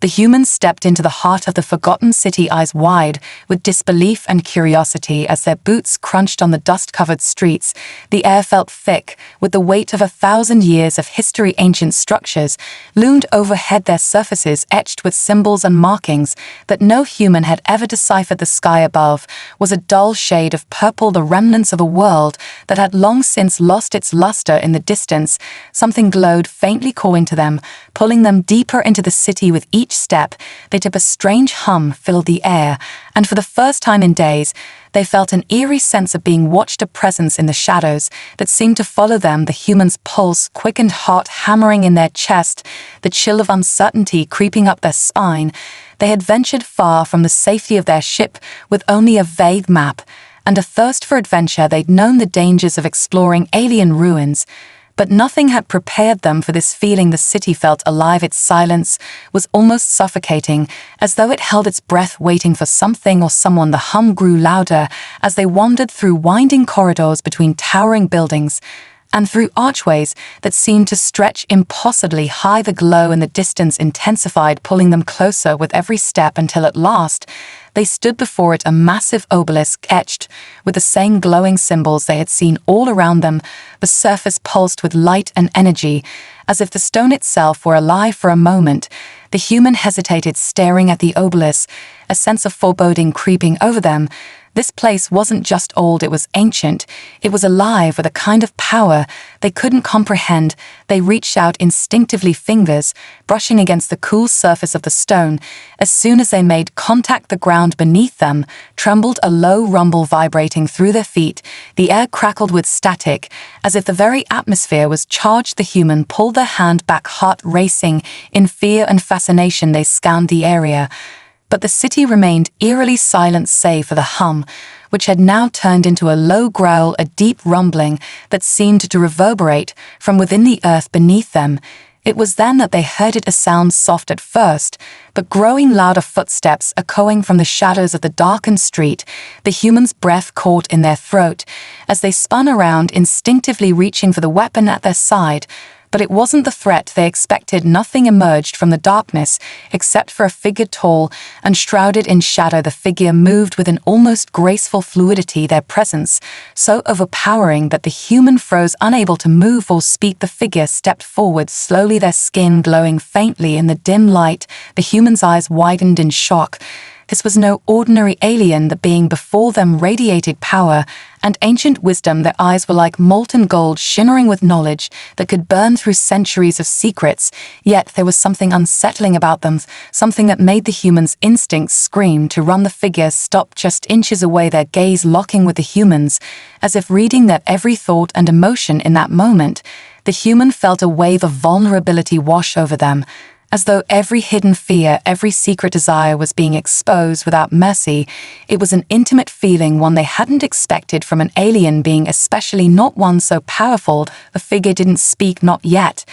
The humans stepped into the heart of the forgotten city, eyes wide with disbelief and curiosity as their boots crunched on the dust-covered streets. The air felt thick with the weight of 1,000 years of history. Ancient structures loomed overhead, their surfaces etched with symbols and markings that no human had ever deciphered. The sky above was a dull shade of purple, the remnants of a world that had long since lost its luster. In the distance, something glowed faintly, calling to them, pulling them deeper into the city. With each step, they took, a strange hum filled the air, and for the first time in days, they felt an eerie sense of being watched, a presence in the shadows that seemed to follow them. The human's pulse quickened, heart hammering in their chest, the chill of uncertainty creeping up their spine. They had ventured far from the safety of their ship with only a vague map and a thirst for adventure. They'd known the dangers of exploring alien ruins, but nothing had prepared them for this feeling. The city felt alive. Its silence was almost suffocating, as though it held its breath, waiting for something or someone. The hum grew louder as they wandered through winding corridors between towering buildings and through archways that seemed to stretch impossibly high. The glow in the distance intensified, pulling them closer with every step, until at last they stood before it, a massive obelisk etched with the same glowing symbols they had seen all around them. The surface pulsed with light and energy, as if the stone itself were alive. For a moment, the human hesitated, staring at the obelisk, a sense of foreboding creeping over them. This place wasn't just old, it was ancient. It was alive with a kind of power they couldn't comprehend. They reached out instinctively, fingers brushing against the cool surface of the stone. As soon as they made contact, the ground beneath them trembled, a low rumble vibrating through their feet. The air crackled with static, as if the very atmosphere was charged. The human pulled their hand back, heart racing. In fear and fascination, they scanned the area. But the city remained eerily silent, save for the hum, which had now turned into a low growl, a deep rumbling that seemed to reverberate from within the earth beneath them. It was then that they heard it, a sound soft at first, but growing louder, footsteps echoing from the shadows of the darkened street. The human's breath caught in their throat as they spun around, instinctively reaching for the weapon at their side. But it wasn't the threat they expected. Nothing emerged from the darkness except for a figure tall and shrouded in shadow. The figure moved with an almost graceful fluidity, their presence so overpowering that the human froze, unable to move or speak. The figure stepped forward slowly, their skin glowing faintly in the dim light. The human's eyes widened in shock. This was no ordinary alien. The being before them radiated power and ancient wisdom. Their eyes were like molten gold, shimmering with knowledge that could burn through centuries of secrets. Yet there was something unsettling about them, something that made the human's instincts scream to run. The figure stopped just inches away, their gaze locking with the human's, as if reading their every thought and emotion. In that moment, the human felt a wave of vulnerability wash over them, as though every hidden fear, every secret desire was being exposed without mercy. It was an intimate feeling, one they hadn't expected from an alien being, especially not one so powerful. The figure didn't speak, not yet,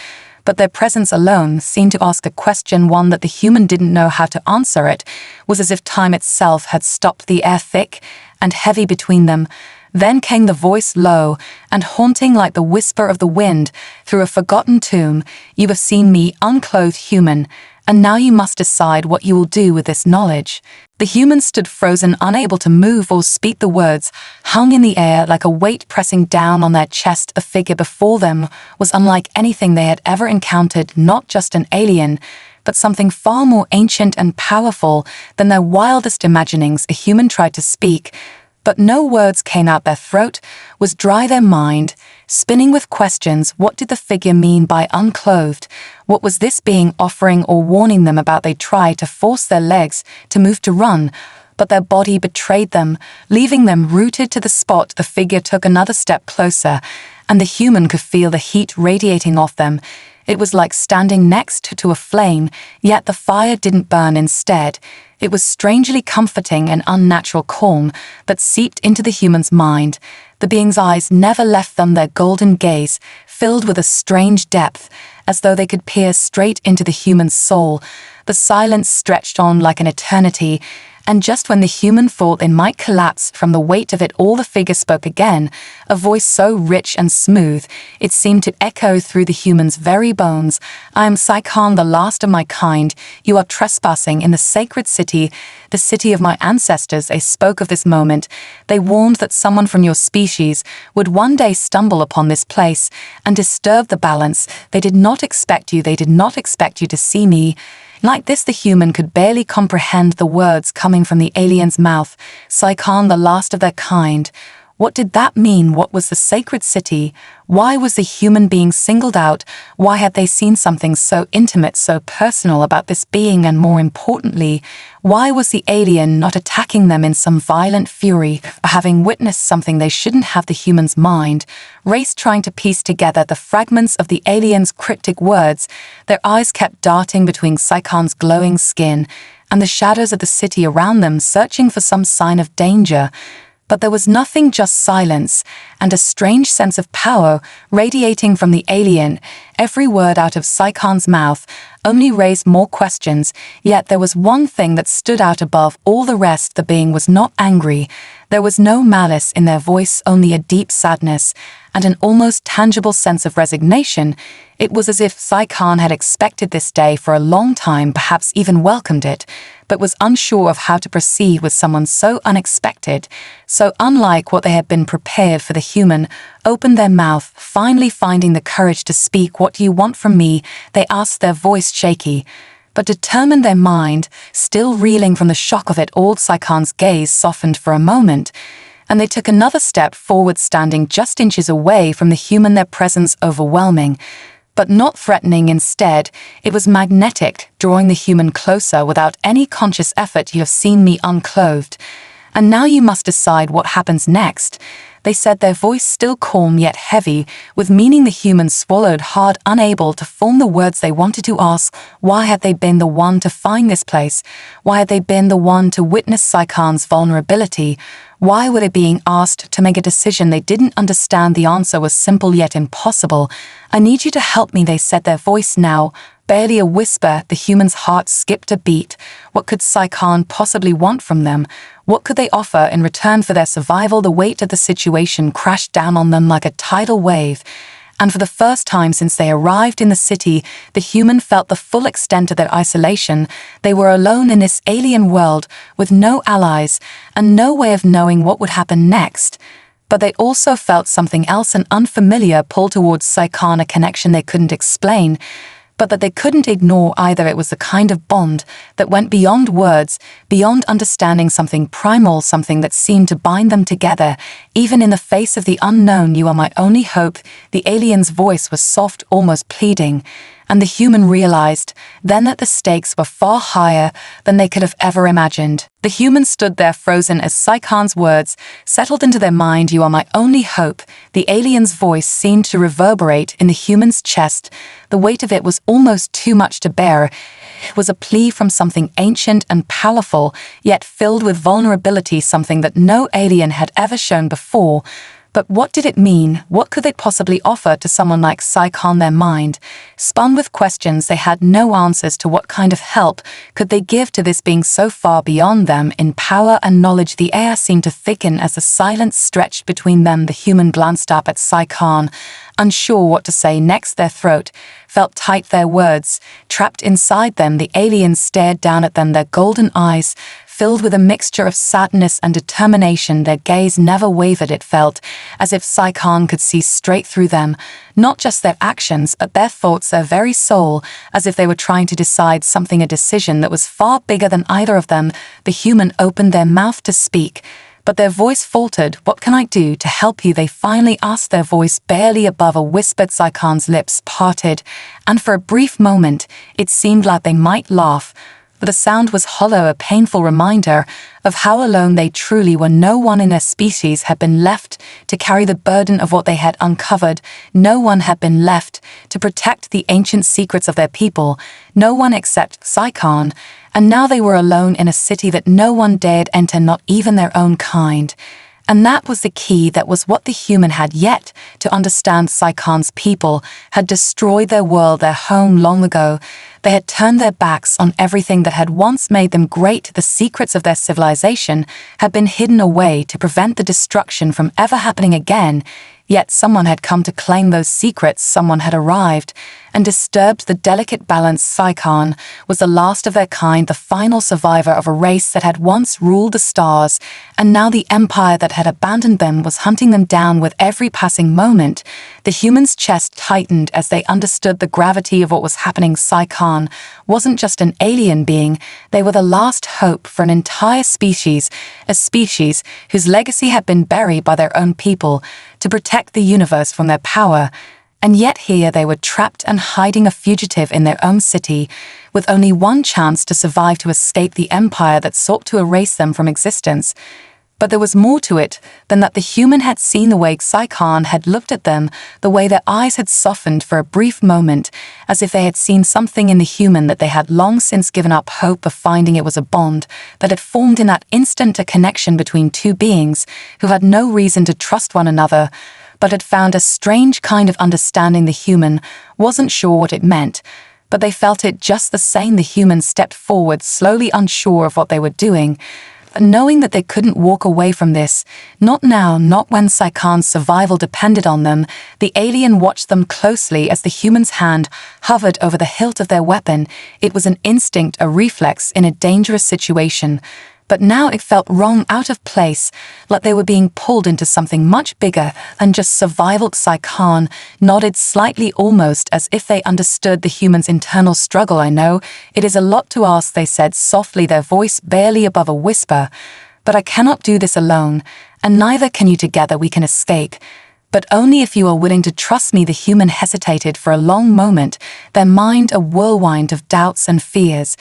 but their presence alone seemed to ask a question, one that the human didn't know how to answer. It was as if time itself had stopped, the air thick and heavy between them. Then came the voice, low and haunting like the whisper of the wind through a forgotten tomb. "You have seen me unclothed, human, and now you must decide what you will do with this knowledge." The human stood frozen, unable to move or speak. The words hung in the air like a weight pressing down on their chest. The figure before them was unlike anything they had ever encountered, not just an alien, but something far more ancient and powerful than their wildest imaginings. A human tried to speak, but no words came out. Their throat was dry, their mind spinning with questions. What did the figure mean by unclothed? What was this being offering or warning them about? They tried to force their legs to move, to run, but their body betrayed them, leaving them rooted to the spot. The figure took another step closer, and the human could feel the heat radiating off them. It was like standing next to a flame, yet the fire didn't burn. Instead, it was strangely comforting, an unnatural calm that seeped into the human's mind. The being's eyes never left them, their golden gaze filled with a strange depth, as though they could peer straight into the human's soul. The silence stretched on like an eternity, And just when the human thought they might collapse from the weight of it all, the figure spoke again, a voice so rich and smooth, it seemed to echo through the human's very bones. "I am Psychon, the last of my kind. You are trespassing in the sacred city, the city of my ancestors." They spoke of this moment. They warned that someone from your species would one day stumble upon this place and disturb the balance. "They did not expect you. They did not expect you to see me." Like this, the human could barely comprehend the words coming from the alien's mouth. Psychon, the last of their kind. What did that mean? What was the sacred city? Why was the human being singled out? Why had they seen something so intimate, so personal about this being? And more importantly, why was the alien not attacking them in some violent fury for having witnessed something they shouldn't have? The human's mind raced, trying to piece together the fragments of the alien's cryptic words. Their eyes kept darting between Psychon's glowing skin and the shadows of the city around them, searching for some sign of danger. But there was nothing, just silence, and a strange sense of power radiating from the alien. Every word out of Psychon's mouth only raised more questions, yet there was one thing that stood out above all the rest. The being was not angry. There was no malice in their voice, only a deep sadness and an almost tangible sense of resignation. It was as if Psychon had expected this day for a long time, perhaps even welcomed it, but was unsure of how to proceed with someone so unexpected, so unlike what they had been prepared for. The human opened their mouth, finally finding the courage to speak. "What do you want from me?" they asked, their voice shaky. But determined, their mind still reeling from the shock of it all. Psychon's gaze softened for a moment, and they took another step forward, standing just inches away from the human, their presence overwhelming. But not threatening. Instead, it was magnetic, drawing the human closer without any conscious effort. "You have seen me unclothed, and now you must decide what happens next," they said, their voice still calm yet heavy with meaning. The human swallowed hard, unable to form the words they wanted to ask. Why had they been the one to find this place? Why had they been the one to witness Psychon's vulnerability? Why were they being asked to make a decision they didn't understand? The answer was simple yet impossible. "I need you to help me," they said, their voice now barely a whisper. The human's heart skipped a beat. What could Psychon possibly want from them? What could they offer in return for their survival? The weight of the situation crashed down on them like a tidal wave. And for the first time since they arrived in the city, the human felt the full extent of their isolation. They were alone in this alien world, with no allies, and no way of knowing what would happen next. But they also felt something else, an unfamiliar pull towards Psychon, a connection they couldn't explain, but that they couldn't ignore either. It was the kind of bond that went beyond words, beyond understanding, something primal, something that seemed to bind them together, even in the face of the unknown. "You are my only hope." The alien's voice was soft, almost pleading, and the human realized then that the stakes were far higher than they could have ever imagined. The human stood there frozen as Psychon's words settled into their mind. "You are my only hope." The alien's voice seemed to reverberate in the human's chest. The weight of it was almost too much to bear. It was a plea from something ancient and powerful, yet filled with vulnerability, something that no alien had ever shown before. But what did it mean? What could they possibly offer to someone like Psychon? Their mind spun with questions. They had no answers to what kind of help could they give to this being so far beyond them in power and knowledge. The air seemed to thicken as the silence stretched between them. The human glanced up at Psychon, unsure what to say next. Their throat felt tight, their words trapped inside them. The alien stared down at them, their golden eyes filled with a mixture of sadness and determination. Their gaze never wavered. It felt as if Psychon could see straight through them, not just their actions, but their thoughts, their very soul, as if they were trying to decide something, a decision that was far bigger than either of them. The human opened their mouth to speak, but their voice faltered. "What can I do to help you?" they finally asked, their voice barely above a whisper. Psychon's lips parted, and for a brief moment it seemed like they might laugh. But the sound was hollow, a painful reminder of how alone they truly were. No one in their species had been left to carry the burden of what they had uncovered. No one had been left to protect the ancient secrets of their people. No one except Psychon. And now they were alone in a city that no one dared enter, not even their own kind. And that was the key. That was what the human had yet to understand. Psychon's people had destroyed their world, their home, long ago. They had turned their backs on everything that had once made them great. The secrets of their civilization had been hidden away to prevent the destruction from ever happening again. Yet someone had come to claim those secrets. Someone had arrived and disturbed the delicate balance. Psychon was the last of their kind, the final survivor of a race that had once ruled the stars, and now the empire that had abandoned them was hunting them down with every passing moment. The human's chest tightened as they understood the gravity of what was happening. Psychon wasn't just an alien being, they were the last hope for an entire species, a species whose legacy had been buried by their own people to protect the universe from their power. And yet here they were trapped and hiding, a fugitive in their own city, with only one chance to survive, to escape the empire that sought to erase them from existence. But there was more to it than that. The human had seen the way Psychon had looked at them, the way their eyes had softened for a brief moment, as if they had seen something in the human that they had long since given up hope of finding. It was a bond that had formed in that instant, a connection between two beings who had no reason to trust one another, but had found a strange kind of understanding. The human wasn't sure what it meant, but they felt it just the same. The human stepped forward, slowly, unsure of what they were doing, knowing that they couldn't walk away from this. Not now, not when Psychon's survival depended on them. The alien watched them closely as the human's hand hovered over the hilt of their weapon. It was an instinct, a reflex in a dangerous situation. But now it felt wrong, out of place, like they were being pulled into something much bigger than just survival. Psychon nodded slightly, almost as if they understood the human's internal struggle. "I know, it is a lot to ask," they said softly, their voice barely above a whisper. "But I cannot do this alone, and neither can you. Together we can escape. But only if you are willing to trust me." The human hesitated for a long moment, their mind a whirlwind of doubts and fears.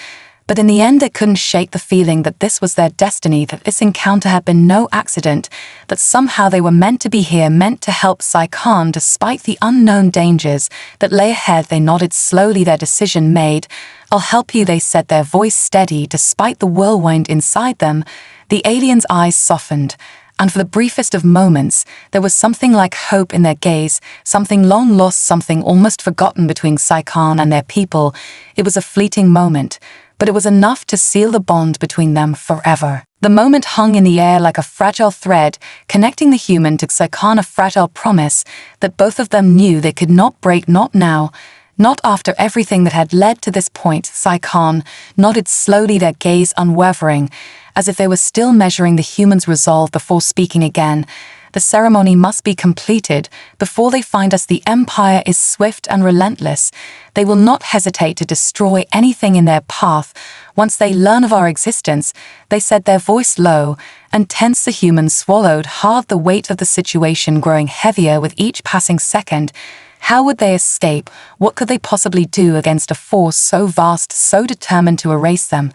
But in the end they couldn't shake the feeling that this was their destiny, that this encounter had been no accident, that somehow they were meant to be here, meant to help Psychon despite the unknown dangers that lay ahead. They nodded slowly, their decision made. "I'll help you," they said, their voice steady despite the whirlwind inside them. The alien's eyes softened, and for the briefest of moments, there was something like hope in their gaze, something long lost, something almost forgotten between Psychon and their people. It was a fleeting moment, but it was enough to seal the bond between them forever. The moment hung in the air like a fragile thread, connecting the human to Psychon, a fragile promise that both of them knew they could not break. Not now, not after everything that had led to this point. Psychon nodded slowly, their gaze unwavering, as if they were still measuring the human's resolve before speaking again. "The ceremony must be completed before they find us. The Empire is swift and relentless. They will not hesitate to destroy anything in their path once they learn of our existence," they said, their voice low and tense. The human swallowed hard, the weight of the situation growing heavier with each passing second. How would they escape? What could they possibly do against a force so vast, so determined to erase them?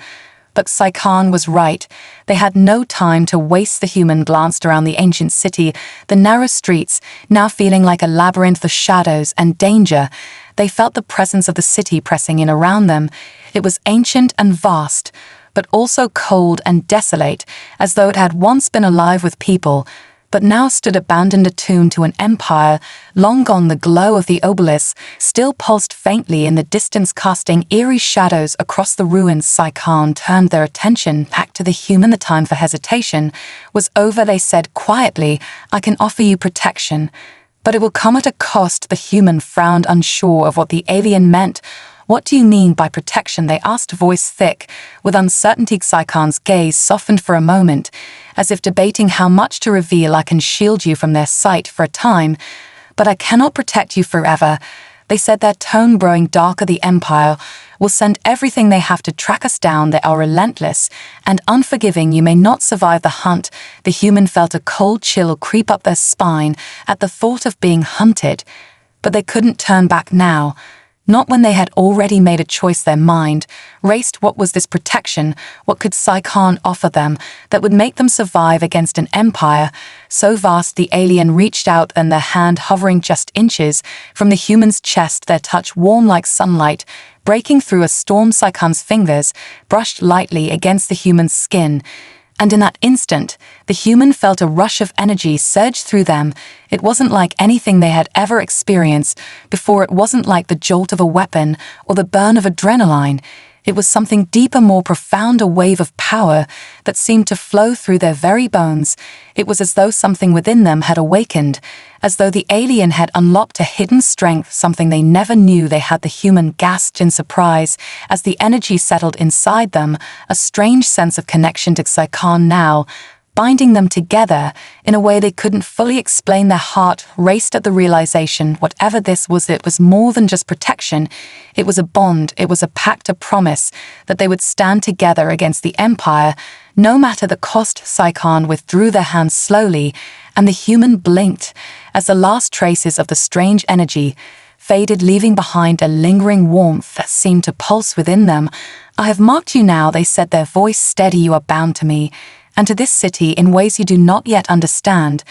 But Psychon was right. They had no time to waste. The human glanced around the ancient city, the narrow streets, now feeling like a labyrinth of shadows and danger. They felt the presence of the city pressing in around them. It was ancient and vast, but also cold and desolate, as though it had once been alive with people, but now stood abandoned, attuned to an empire long gone. The glow of the obelisk still pulsed faintly in the distance, casting eerie shadows across the ruins. Psychon turned their attention back to the human. The time for hesitation was over, they said quietly. "I can offer you protection, but it will come at a cost." The human frowned, unsure of what the alien meant. "What do you mean by protection?" they asked, voice thick with uncertainty. Psychon's gaze softened for a moment, as if debating how much to reveal. "I can shield you from their sight for a time, but I cannot protect you forever," they said, their tone growing darker. "The Empire will send everything they have to track us down. They are relentless and unforgiving. You may not survive the hunt." The human felt a cold chill creep up their spine at the thought of being hunted, but they couldn't turn back now. Not when they had already made a choice. Their mind raced. What was this protection? What could Psychon offer them that would make them survive against an empire so vast? The alien reached out, and their hand hovering just inches from the human's chest, their touch warm like sunlight, breaking through a storm. Psychon's fingers brushed lightly against the human's skin, And in that instant, the human felt a rush of energy surge through them. It wasn't like anything they had ever experienced before. It wasn't like the jolt of a weapon or the burn of adrenaline. It was something deeper, more profound, a wave of power that seemed to flow through their very bones. It was as though something within them had awakened, as though the alien had unlocked a hidden strength, something they never knew they had. The human gasped in surprise as the energy settled inside them, a strange sense of connection to Psychon now, binding them together in a way they couldn't fully explain. Their heart raced at the realization, whatever this was, it was more than just protection. It was a bond, it was a pact, a promise that they would stand together against the Empire, no matter the cost. Psychon withdrew their hands slowly, and the human blinked as the last traces of the strange energy faded, leaving behind a lingering warmth that seemed to pulse within them. "I have marked you now," they said, their voice steady. "You are bound to me, and to this city in ways you do not yet understand."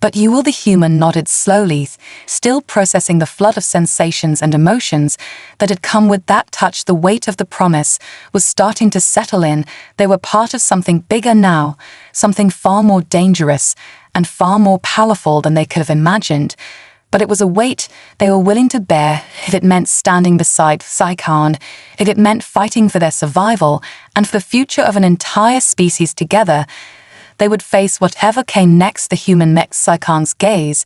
"But you will?" The human nodded slowly, still processing the flood of sensations and emotions that had come with that touch. The weight of the promise was starting to settle in. They were part of something bigger now, something far more dangerous and far more powerful than they could have imagined. But it was a weight they were willing to bear, if it meant standing beside Psychon, if it meant fighting for their survival and for the future of an entire species together. They would face whatever came next. The human met Psychon's gaze,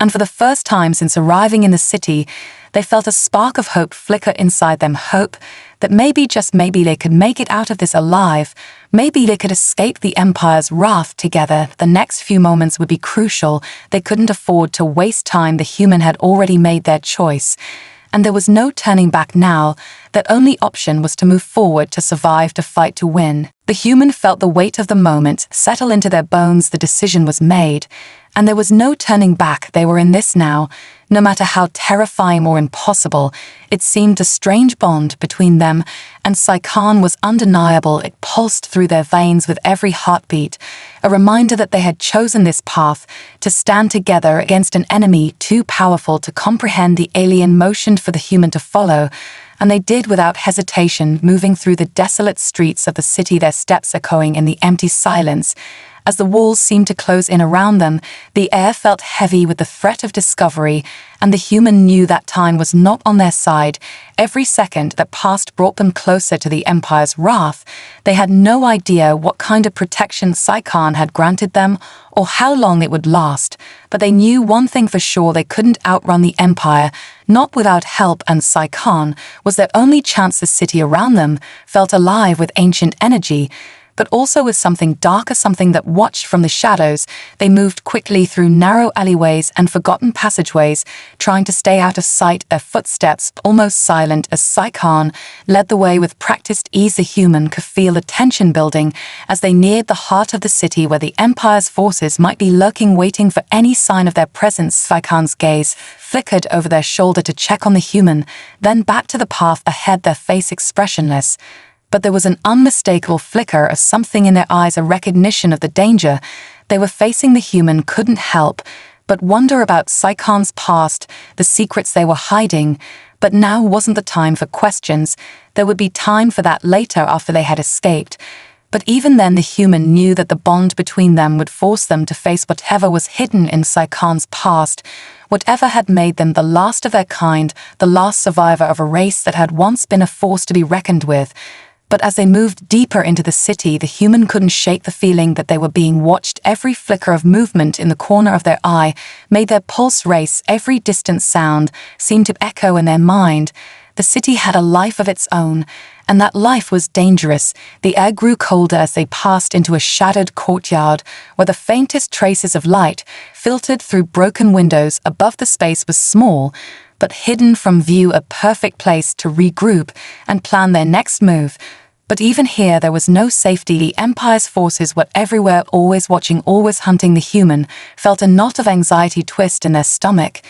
and for the first time since arriving in the city, they felt a spark of hope flicker inside them. Hope that maybe, just maybe, they could make it out of this alive. Maybe they could escape the Empire's wrath together. The next few moments would be crucial. They couldn't afford to waste time. The human had already made their choice, and there was no turning back now. That only option was to move forward, to survive, to fight, to win. The human felt the weight of the moment settle into their bones. The decision was made, and there was no turning back. They were in this now. No matter how terrifying or impossible, it seemed a strange bond between them and Psychon was undeniable. It pulsed through their veins with every heartbeat, a reminder that they had chosen this path, to stand together against an enemy too powerful to comprehend. The alien motioned for the human to follow, and they did without hesitation, moving through the desolate streets of the city, their steps echoing in the empty silence. As the walls seemed to close in around them, the air felt heavy with the threat of discovery, and the human knew that time was not on their side. Every second that passed brought them closer to the Empire's wrath. They had no idea what kind of protection Psychon had granted them or how long it would last, but they knew one thing for sure: they couldn't outrun the Empire, not without help, and Psychon was their only chance. The city around them felt alive with ancient energy, but also with something darker, something that watched from the shadows. They moved quickly through narrow alleyways and forgotten passageways, trying to stay out of sight, their footsteps almost silent as Psychon led the way with practiced ease. The human could feel the tension building as they neared the heart of the city, where the Empire's forces might be lurking, waiting for any sign of their presence. Psychon's gaze flickered over their shoulder to check on the human, then back to the path ahead, their face expressionless. But there was an unmistakable flicker of something in their eyes, a recognition of the danger they were facing. The human couldn't help but wonder about Psychon's past, the secrets they were hiding. But now wasn't the time for questions. There would be time for that later, after they had escaped. But even then, the human knew that the bond between them would force them to face whatever was hidden in Psychon's past, whatever had made them the last of their kind, the last survivor of a race that had once been a force to be reckoned with. But as they moved deeper into the city, the human couldn't shake the feeling that they were being watched. Every flicker of movement in the corner of their eye made their pulse race. Every distant sound seemed to echo in their mind. The city had a life of its own, and that life was dangerous. The air grew colder as they passed into a shadowed courtyard where the faintest traces of light filtered through broken windows. Above, the space was small, but hidden from view, a perfect place to regroup and plan their next move. But even here there was no safety. The Empire's forces were everywhere, always watching, always hunting. The human felt a knot of anxiety twist in their stomach.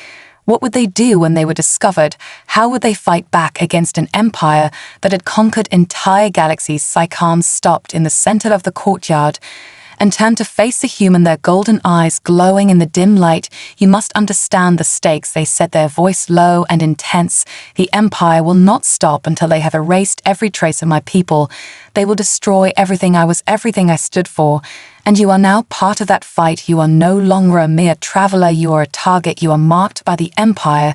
What would they do when they were discovered? How would they fight back against an empire that had conquered entire galaxies? Psychon stopped in the center of the courtyard, and turned to face the human, their golden eyes glowing in the dim light. "You must understand the stakes," they said, their voice low and intense. "The Empire will not stop until they have erased every trace of my people. They will destroy everything I was, everything I stood for. And you are now part of that fight. You are no longer a mere traveler. You are a target. You are marked by the Empire.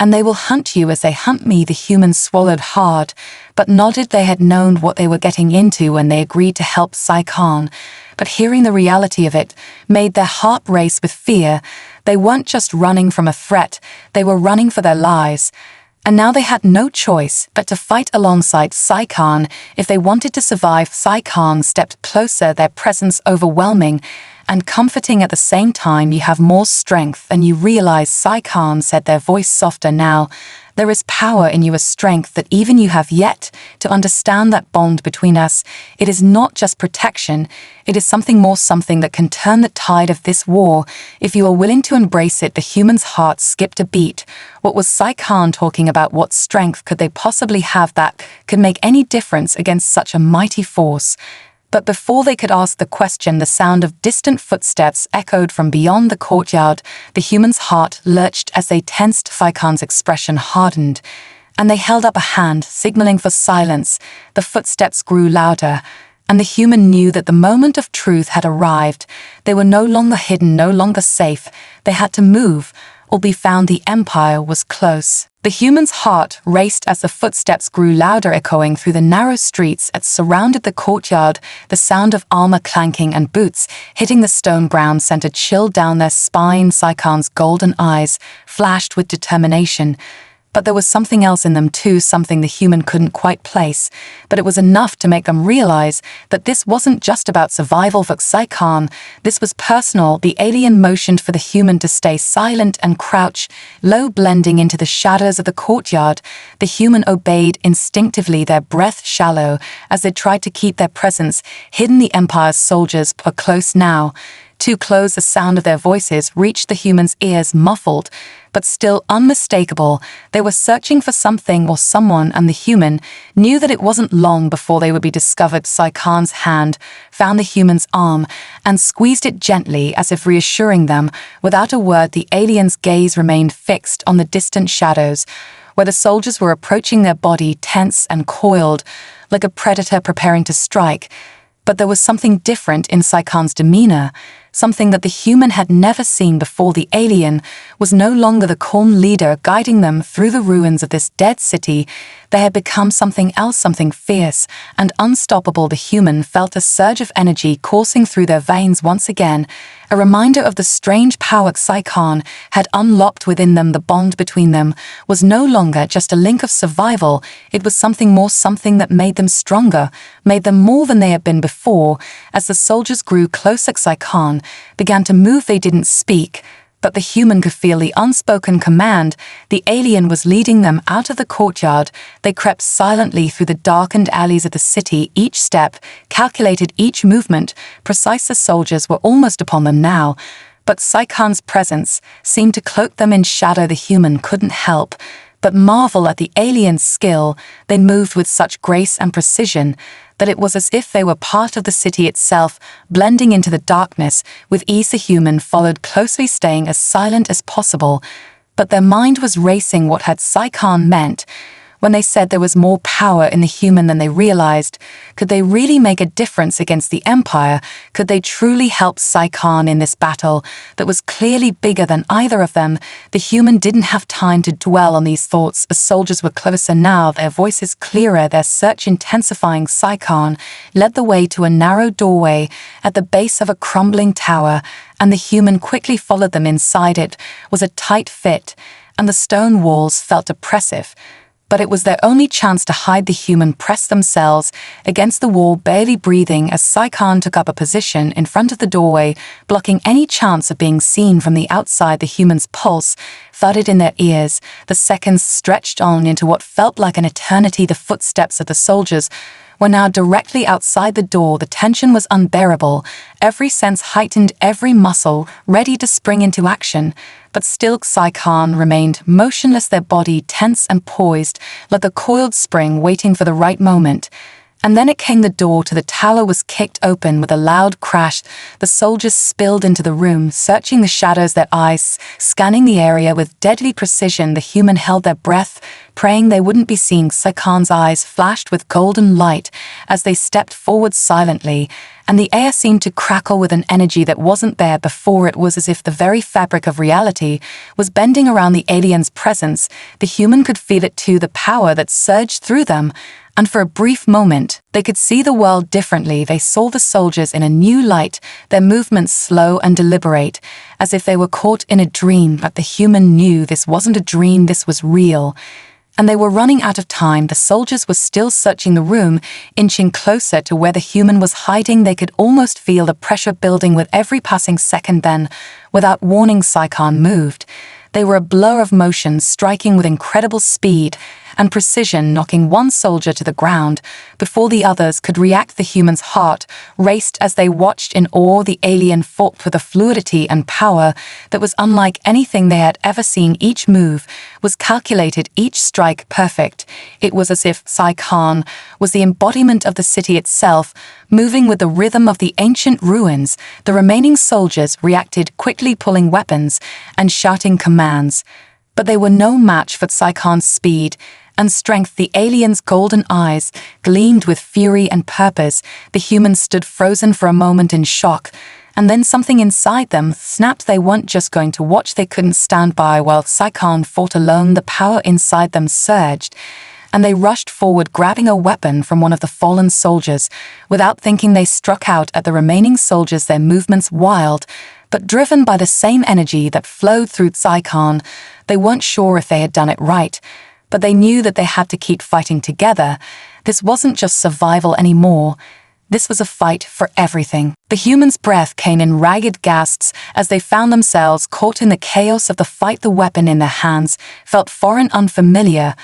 And they will hunt you as they hunt me." The humans swallowed hard, but nodded. They had known what they were getting into when they agreed to help Sai-Khan. But hearing the reality of it made their heart race with fear. They weren't just running from a threat, they were running for their lives. And now they had no choice but to fight alongside Sai-Khan if they wanted to survive. Sai-Khan stepped closer, their presence overwhelming and comforting at the same time. "You have more strength than you realize," Sai-Khan said, their voice softer now. "There is power in you, a strength that even you have yet to understand. That bond between us, it is not just protection, it is something more, something that can turn the tide of this war. If you are willing to embrace it." The human's heart skipped a beat. What was Sai-Khan talking about? What strength could they possibly have that could make any difference against such a mighty force? But before they could ask the question, the sound of distant footsteps echoed from beyond the courtyard. The human's heart lurched as they tensed. Sai-Khan's expression hardened, and they held up a hand, signaling for silence. The footsteps grew louder, and the human knew that the moment of truth had arrived. They were no longer hidden, no longer safe. They had to move, or be found. The Empire was close. The human's heart raced as the footsteps grew louder, echoing through the narrow streets that surrounded the courtyard. The sound of armor clanking and boots hitting the stone ground sent a chill down their spine. Sai-Khan's golden eyes flashed with determination. But there was something else in them too, something the human couldn't quite place. But it was enough to make them realize that this wasn't just about survival for Sai-Khan. This was personal. The alien motioned for the human to stay silent and crouch low, blending into the shadows of the courtyard. The human obeyed instinctively, their breath shallow as they tried to keep their presence hidden. The Empire's soldiers were close now. Too close. The sound of their voices reached the human's ears, muffled, but still unmistakable. They were searching for something or someone, and the human knew that it wasn't long before they would be discovered. Sai-Khan's hand found the human's arm and squeezed it gently, as if reassuring them. Without a word, the alien's gaze remained fixed on the distant shadows, where the soldiers were approaching, their body tense and coiled, like a predator preparing to strike. But there was something different in Sai-Khan's demeanor, something that the human had never seen before. The alien was no longer the calm leader guiding them through the ruins of this dead city. They had become something else, something fierce and unstoppable. The human felt a surge of energy coursing through their veins once again, a reminder of the strange power Sai-Khan had unlocked within them. The bond between them was no longer just a link of survival. It was something more, something that made them stronger, made them more than they had been before. As the soldiers grew closer, Sai-Khan began to move. They didn't speak, but the human could feel the unspoken command. The alien was leading them out of the courtyard. They crept silently through the darkened alleys of the city, each step calculated, each movement precise. The soldiers were almost upon them now, but Sai-Khan's presence seemed to cloak them in shadow. The human couldn't help but marvel at the alien's skill. They moved with such grace and precision that it was as if they were part of the city itself, blending into the darkness with ease. The human followed closely, staying as silent as possible. But their mind was racing. What had Sai-Khan meant when they said there was more power in the human than they realized? Could they really make a difference against the Empire? Could they truly help Sai-Khan in this battle that was clearly bigger than either of them? The human didn't have time to dwell on these thoughts. The soldiers were closer now, their voices clearer, their search intensifying. Sai-Khan led the way to a narrow doorway at the base of a crumbling tower, and the human quickly followed them. Inside it was a tight fit, and the stone walls felt oppressive. But it was their only chance to hide. The human pressed themselves against the wall, barely breathing, as Sai-Khan took up a position in front of the doorway, blocking any chance of being seen from the outside. The human's pulse thudded in their ears. The seconds stretched on into what felt like an eternity. The footsteps of the soldiers were now directly outside the door. The tension was unbearable, every sense heightened, every muscle ready to spring into action. But still Sai-Khan remained motionless, their body tense and poised, like a coiled spring waiting for the right moment. And then it came. The door to the tower was kicked open with a loud crash. The soldiers spilled into the room, searching the shadows, their eyes scanning the area with deadly precision. The human held their breath, praying they wouldn't be seen. Saikon's eyes flashed with golden light as they stepped forward silently, and the air seemed to crackle with an energy that wasn't there before. It was as if the very fabric of reality was bending around the alien's presence. The human could feel it too, the power that surged through them. And for a brief moment, they could see the world differently. They saw the soldiers in a new light, their movements slow and deliberate, as if they were caught in a dream. But the human knew this wasn't a dream, this was real. And they were running out of time. The soldiers were still searching the room, inching closer to where the human was hiding. They could almost feel the pressure building with every passing second. Then, without warning, Saikon moved. They were a blur of motion, striking with incredible speed and precision, knocking one soldier to the ground before the others could react. The human's heart raced as they watched in awe. The alien fought with a fluidity and power that was unlike anything they had ever seen. Each move was calculated, each strike perfect. It was as if Saikon was the embodiment of the city itself, moving with the rhythm of the ancient ruins. The remaining soldiers reacted quickly, pulling weapons and shouting commands. But they were no match for Saikon's speed and strength. The alien's golden eyes gleamed with fury and purpose. The humans stood frozen for a moment in shock, and then something inside them snapped. They weren't just going to watch, they couldn't stand by while Saikon fought alone. The power inside them surged, and they rushed forward, grabbing a weapon from one of the fallen soldiers. Without thinking, they struck out at the remaining soldiers, their movements wild, but driven by the same energy that flowed through Saikon. They weren't sure if they had done it right, but they knew that they had to keep fighting together. This wasn't just survival anymore. This was a fight for everything. The humans' breath came in ragged gasps as they found themselves caught in the chaos of the fight. The weapon in their hands felt foreign, unfamiliar,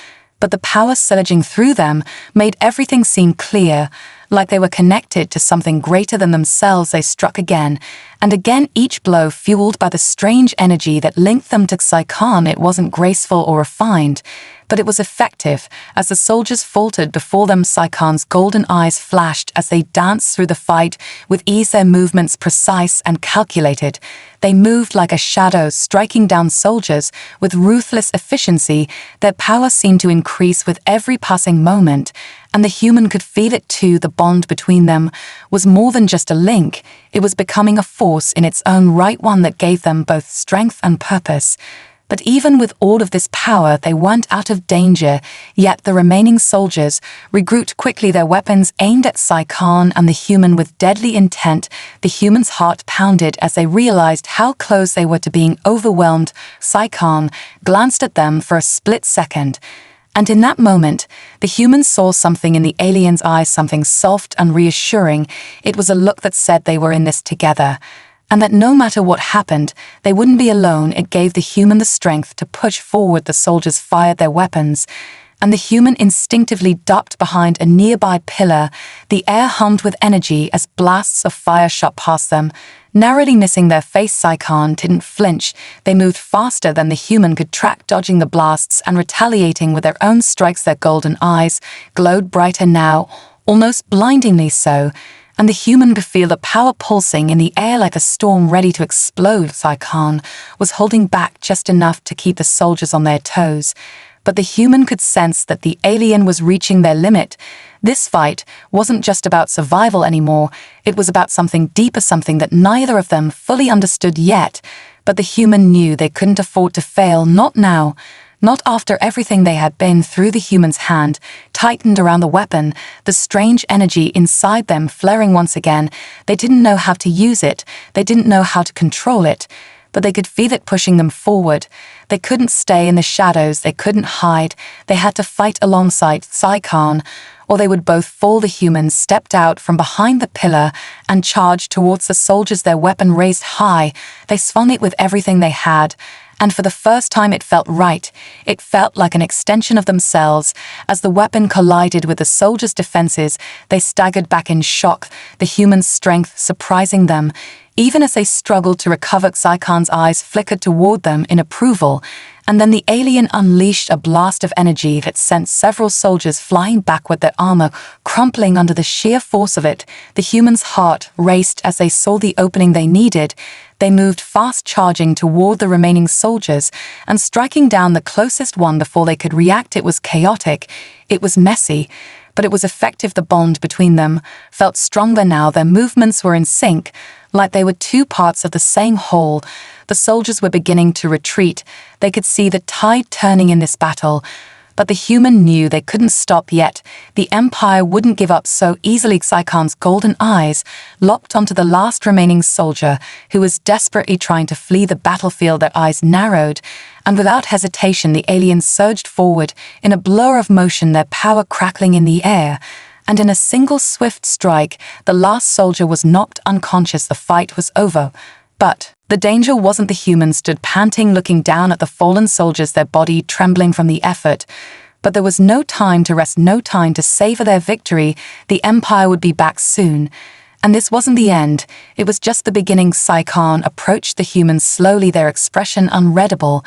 but the power surging through them made everything seem clear, like they were connected to something greater than themselves. They struck again and again, each blow fueled by the strange energy that linked them to Saikon. It wasn't graceful or refined, but it was effective. As the soldiers faltered before them, Saikon's golden eyes flashed as they danced through the fight with ease, their movements precise and calculated. They moved like a shadow, striking down soldiers with ruthless efficiency. Their power seemed to increase with every passing moment, and the human could feel it too. The bond between them was more than just a link. It was becoming a force in its own right, one that gave them both strength and purpose. But even with all of this power, they weren't out of danger. Yet the remaining soldiers regrouped quickly, their weapons aimed at Saikon and the human with deadly intent. The human's heart pounded as they realized how close they were to being overwhelmed. Saikon glanced at them for a split second, and in that moment, the human saw something in the alien's eyes, something soft and reassuring. It was a look that said they were in this together, and that no matter what happened, they wouldn't be alone. It gave the human the strength to push forward. The soldiers fired their weapons, and the human instinctively ducked behind a nearby pillar. The air hummed with energy as blasts of fire shot past them, narrowly missing their face. Saikon didn't flinch. They moved faster than the human could track, dodging the blasts and retaliating with their own strikes. Their golden eyes glowed brighter now, almost blindingly so, and the human could feel the power pulsing in the air like a storm ready to explode. Saikon was holding back just enough to keep the soldiers on their toes, but the human could sense that the alien was reaching their limit. This fight wasn't just about survival anymore. It was about something deeper, something that neither of them fully understood yet. But the human knew they couldn't afford to fail, not now. Not after everything they had been through. The human's hand tightened around the weapon, the strange energy inside them flaring once again. They didn't know how to use it. They didn't know how to control it, but they could feel it pushing them forward. They couldn't stay in the shadows. They couldn't hide. They had to fight alongside Saikon, or they would both fall. The humans stepped out from behind the pillar and charged towards the soldiers, their weapon raised high. They swung it with everything they had, and for the first time it felt right. It felt like an extension of themselves. As the weapon collided with the soldiers' defenses, they staggered back in shock, the human strength surprising them. Even as they struggled to recover, Psychon's eyes flickered toward them in approval, and then the alien unleashed a blast of energy that sent several soldiers flying backward, their armor crumpling under the sheer force of it. The human's heart raced as they saw the opening they needed. They moved fast, charging toward the remaining soldiers and striking down the closest one before they could react. It was chaotic, it was messy, but it was effective. The bond between them felt stronger now. Their movements were in sync, like they were two parts of the same whole. The soldiers were beginning to retreat. They could see the tide turning in this battle, but the human knew they couldn't stop yet. The Empire wouldn't give up so easily. Psychon's golden eyes locked onto the last remaining soldier, who was desperately trying to flee the battlefield. Their eyes narrowed, and without hesitation the aliens surged forward in a blur of motion, their power crackling in the air. And in a single swift strike, the last soldier was knocked unconscious. The fight was over. But the danger wasn't. The humans stood panting, looking down at the fallen soldiers, their body trembling from the effort. But there was no time to rest, no time to savor their victory. The Empire would be back soon. And this wasn't the end. It was just the beginning. Psychon approached the humans slowly, their expression unreadable.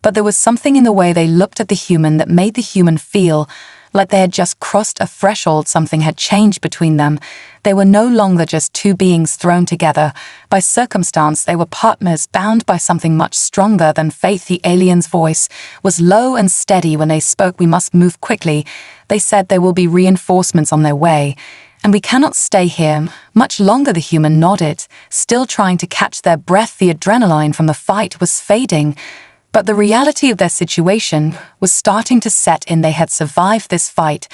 But there was something in the way they looked at the human that made the human feel like they had just crossed a threshold. Something had changed between them. They were no longer just two beings thrown together by circumstance. They were partners bound by something much stronger than faith. The alien's voice was low and steady when they spoke. "We must move quickly," they said. "There will be reinforcements on their way, and we cannot stay here much longer." The human nodded, still trying to catch their breath. The adrenaline from the fight was fading, but the reality of their situation was starting to set in. They had survived this fight,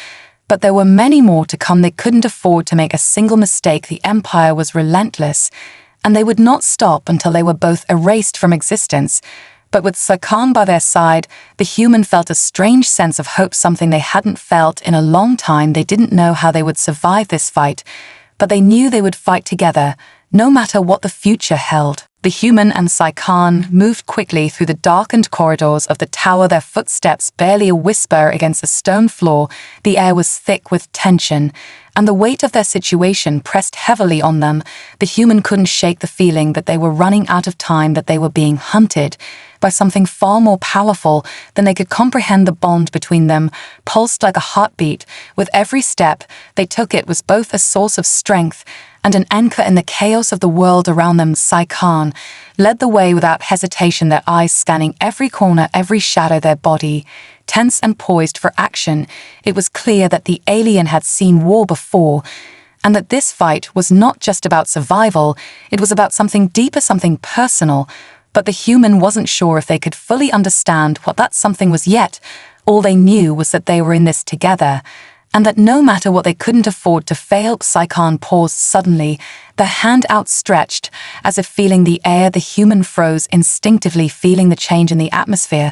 but there were many more to come. They couldn't afford to make a single mistake. The Empire was relentless, and they would not stop until they were both erased from existence. But with Psychon by their side, the human felt a strange sense of hope, something they hadn't felt in a long time. They didn't know how they would survive this fight, but they knew they would fight together, no matter what the future held. The human and Psychon moved quickly through the darkened corridors of the tower, their footsteps barely a whisper against the stone floor. The air was thick with tension, and the weight of their situation pressed heavily on them. The human couldn't shake the feeling that they were running out of time, that they were being hunted by something far more powerful than they could comprehend. The bond between them pulsed like a heartbeat. With every step they took, it was both a source of strength and an anchor in the chaos of the world around them. Psychon led the way without hesitation, their eyes scanning every corner, every shadow, their body tense and poised for action. It was clear that the alien had seen war before, and that this fight was not just about survival. It was about something deeper, something personal. But the human wasn't sure if they could fully understand what that something was yet. All they knew was that they were in this together, and that no matter what, they couldn't afford to fail. Psychon paused suddenly, their hand outstretched, as if feeling the air. The human froze instinctively, feeling the change in the atmosphere.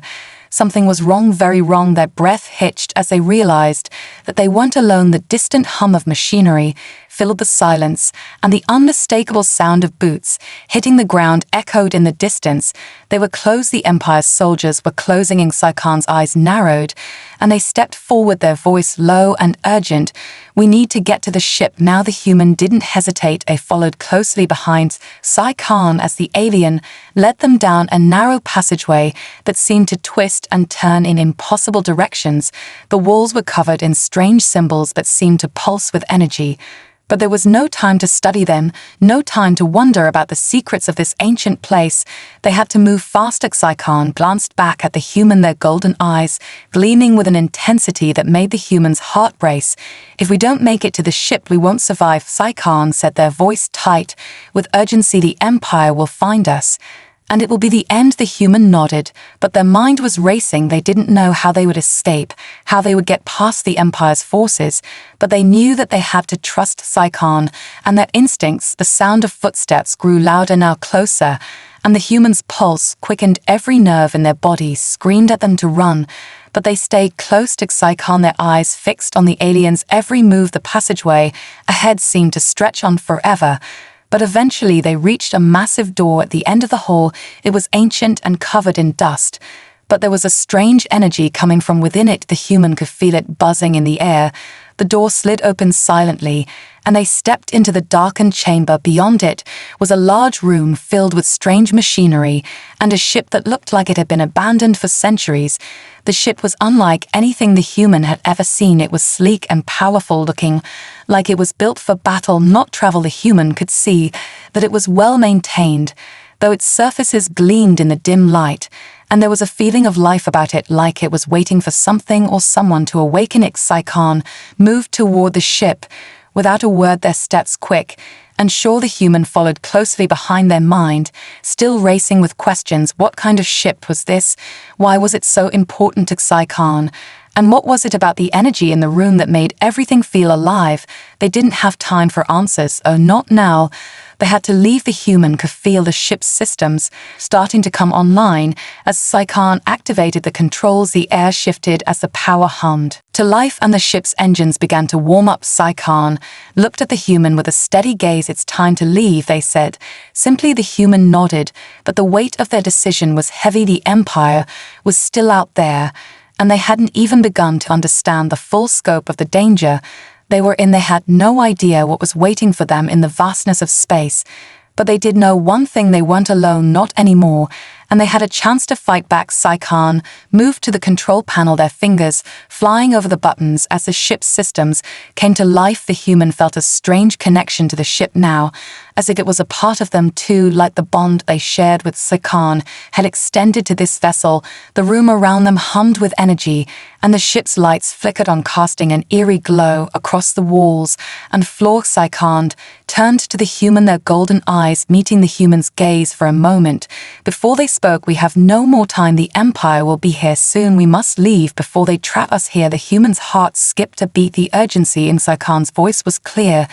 Something was wrong, very wrong. Their breath hitched as they realized that they weren't alone. The distant hum of machinery filled the silence, and the unmistakable sound of boots hitting the ground echoed in the distance. They were close. The Empire's soldiers were closing in. Psychon's eyes narrowed, and they stepped forward, their voice low and urgent. "We need to get to the ship now." The human didn't hesitate. They followed closely behind Psychon as the alien led them down a narrow passageway that seemed to twist and turn in impossible directions. The walls were covered in strange symbols that seemed to pulse with energy. But there was no time to study them, no time to wonder about the secrets of this ancient place. They had to move faster. Psychon glanced back at the human, their golden eyes gleaming with an intensity that made the human's heart race. "If we don't make it to the ship, we won't survive," Psychon said, their voice tight with urgency. "The Empire will find us, and it will be the end." The human nodded, but their mind was racing. They didn't know how they would escape, how they would get past the Empire's forces, but they knew that they had to trust Psychon and their instincts. The sound of footsteps grew louder, now closer, and the human's pulse quickened. Every nerve in their body screamed at them to run, but they stayed close to Psychon, their eyes fixed on the alien's every move. The passageway ahead seemed to stretch on forever. But eventually they reached a massive door at the end of the hall. It was ancient and covered in dust, but there was a strange energy coming from within it. The human could feel it buzzing in the air, The door slid open silently, and they stepped into the darkened chamber. Beyond it was a large room filled with strange machinery and a ship that looked like it had been abandoned for centuries. The ship was unlike anything the human had ever seen. It was sleek and powerful looking, like it was built for battle, not travel. The human could see that it was well maintained, though its surfaces gleamed in the dim light, and there was a feeling of life about it, like it was waiting for something or someone to awaken it. Psychon moved toward the ship. Without a word, their steps quick, and sure the human followed closely behind, their mind still racing with questions. What kind of ship was this? Why was it so important to Psychon? And what was it about the energy in the room that made everything feel alive? They didn't have time for answers. Oh, not now. They had to leave. The human could feel the ship's systems starting to come online. As Psychon activated the controls, the air shifted as the power hummed to life and the ship's engines began to warm up. Psychon looked at the human with a steady gaze. It's time to leave, they said. Simply the human nodded, but the weight of their decision was heavy. The Empire was still out there, and they hadn't even begun to understand the full scope of the danger they were in. They had no idea what was waiting for them in the vastness of space, but they did know one thing: they weren't alone, not anymore, and they had a chance to fight back. Psychon moved to the control panel, their fingers flying over the buttons as the ship's systems came to life. The human felt a strange connection to the ship now, as if it was a part of them too, like the bond they shared with Psychon had extended to this vessel. The room around them hummed with energy, and the ship's lights flickered on, casting an eerie glow across the walls and floor. Psychon turned to the human, their golden eyes meeting the human's gaze for a moment before they spoke. We have no more time. The Empire will be here soon. We must leave before they trap us here. The human's heart skipped a beat. The urgency in Psychon's voice was clear.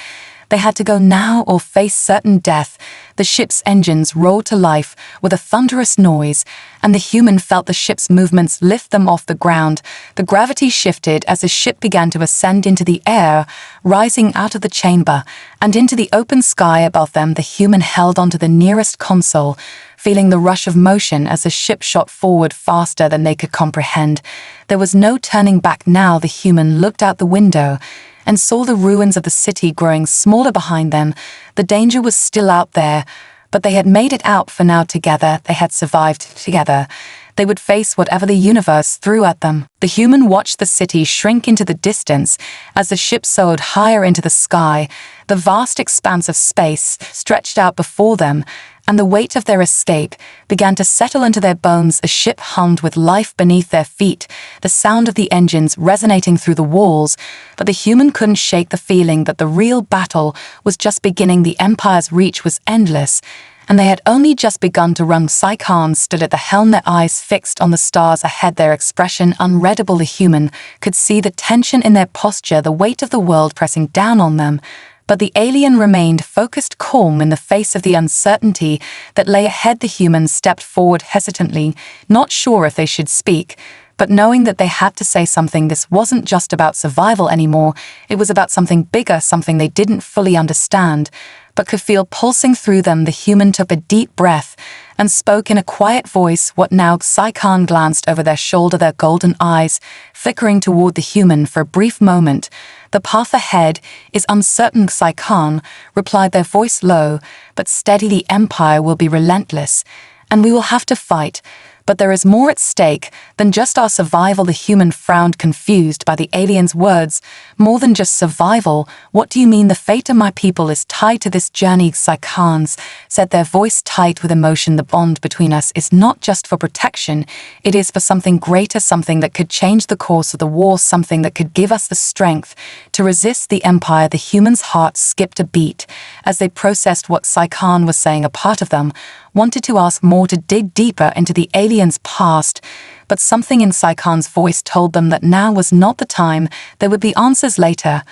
They had to go now or face certain death. The ship's engines roared to life with a thunderous noise, and the human felt the ship's movements lift them off the ground. The gravity shifted as the ship began to ascend into the air, rising out of the chamber and into the open sky above them. The human held onto the nearest console, feeling the rush of motion as the ship shot forward faster than they could comprehend. There was no turning back now. The human looked out the window and saw the ruins of the city growing smaller behind them. The danger was still out there, but they had made it out for now together. They had survived together. They would face whatever the universe threw at them. The human watched the city shrink into the distance as the ship soared higher into the sky. The vast expanse of space stretched out before them, and the weight of their escape began to settle into their bones. A ship hummed with life beneath their feet, the sound of the engines resonating through the walls, but the human couldn't shake the feeling that the real battle was just beginning. The Empire's reach was endless, and they had only just begun to run. Psychon stood at the helm, their eyes fixed on the stars ahead, their expression unreadable. The human could see the tension in their posture, the weight of the world pressing down on them. But the alien remained focused, calm in the face of the uncertainty that lay ahead. The human stepped forward hesitantly, not sure if they should speak, but knowing that they had to say something. This wasn't just about survival anymore. It was about something bigger, something they didn't fully understand, but could feel pulsing through them. The human took a deep breath and spoke in a quiet voice. What now? Psychon glanced over their shoulder, their golden eyes flickering toward the human for a brief moment. The path ahead is uncertain, Psychon replied, their voice low but steady. The Empire will be relentless, and we will have to fight. But there is more at stake than just our survival. The human frowned, confused by the alien's words. More than just survival? What do you mean? The fate of my people is tied to this journey, Psychons said, their voice tight with emotion. The bond between us is not just for protection. It is for something greater, something that could change the course of the war, something that could give us the strength to resist the Empire. The human's heart skipped a beat as they processed what Psychon was saying. A part of them wanted to ask more, to dig deeper into the alien's past, but something in Psychon's voice told them that now was not the time. There would be answers later,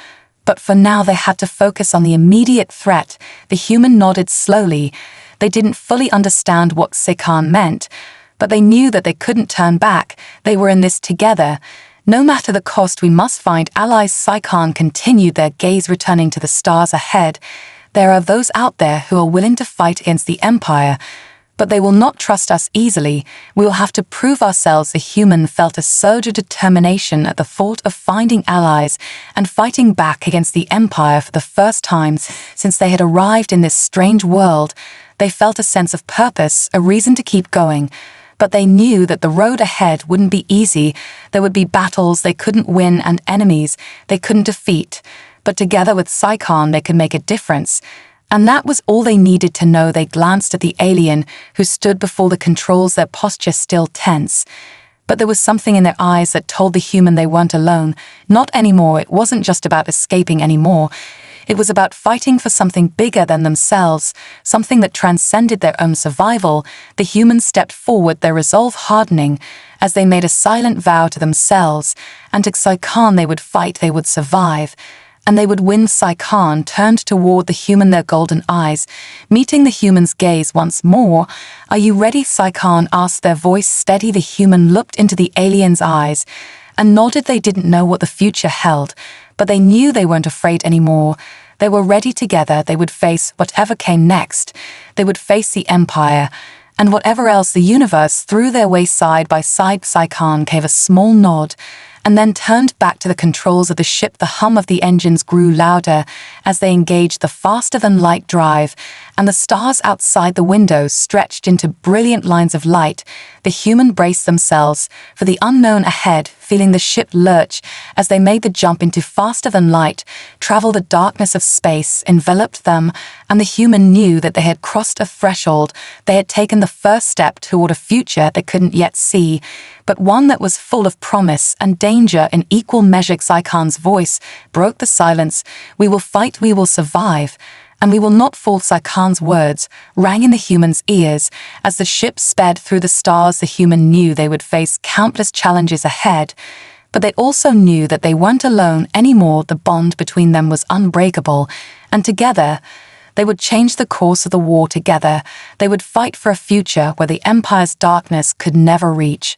but for now they had to focus on the immediate threat. The human nodded slowly. They didn't fully understand what Psychon meant, but they knew that they couldn't turn back. They were in this together. No matter the cost, we must find allies. Psychon continued, their gaze returning to the stars ahead. There are those out there who are willing to fight against the Empire, But they will not trust us easily. We will have to prove ourselves. The human felt a surge of determination at the thought of finding allies and fighting back against the Empire for the first time since they had arrived in this strange world. They felt a sense of purpose, a reason to keep going. But they knew that the road ahead wouldn't be easy. There would be battles they couldn't win and enemies they couldn't defeat. But together with Psychon, they could make a difference. And that was all they needed to know. They glanced at the alien who stood before the controls, their posture still tense. But there was something in their eyes that told the human they weren't alone. Not anymore. It wasn't just about escaping anymore. It was about fighting for something bigger than themselves, something that transcended their own survival. The humans stepped forward, their resolve hardening, as they made a silent vow to themselves, and to Psychon they would fight, they would survive. And they would win. Psychon turned toward the human, their golden eyes, meeting the human's gaze once more. "Are you ready?" Psychon asked, their voice steady. The human looked into the alien's eyes and nodded. They didn't know what the future held, but they knew they weren't afraid anymore. They were ready. Together they would face whatever came next. They would face the Empire, and whatever else the universe threw their way. Side by side, Psychon gave a small nod, and then turned back to the controls of the ship. The hum of the engines grew louder as they engaged the faster-than-light drive, and the stars outside the windows stretched into brilliant lines of light. The human braced themselves for the unknown ahead, feeling the ship lurch as they made the jump into faster-than-light travel. The darkness of space enveloped them, and the human knew that they had crossed a threshold. They had taken the first step toward a future they couldn't yet see, but one that was full of promise and danger in equal measure. Psychon's voice broke the silence. "We will fight, we will survive, and we will not fall." Psychon's words rang in the human's ears. As the ship sped through the stars, the human knew they would face countless challenges ahead, but they also knew that they weren't alone anymore. The bond between them was unbreakable, and together they would change the course of the war. Together they would fight for a future where the Empire's darkness could never reach.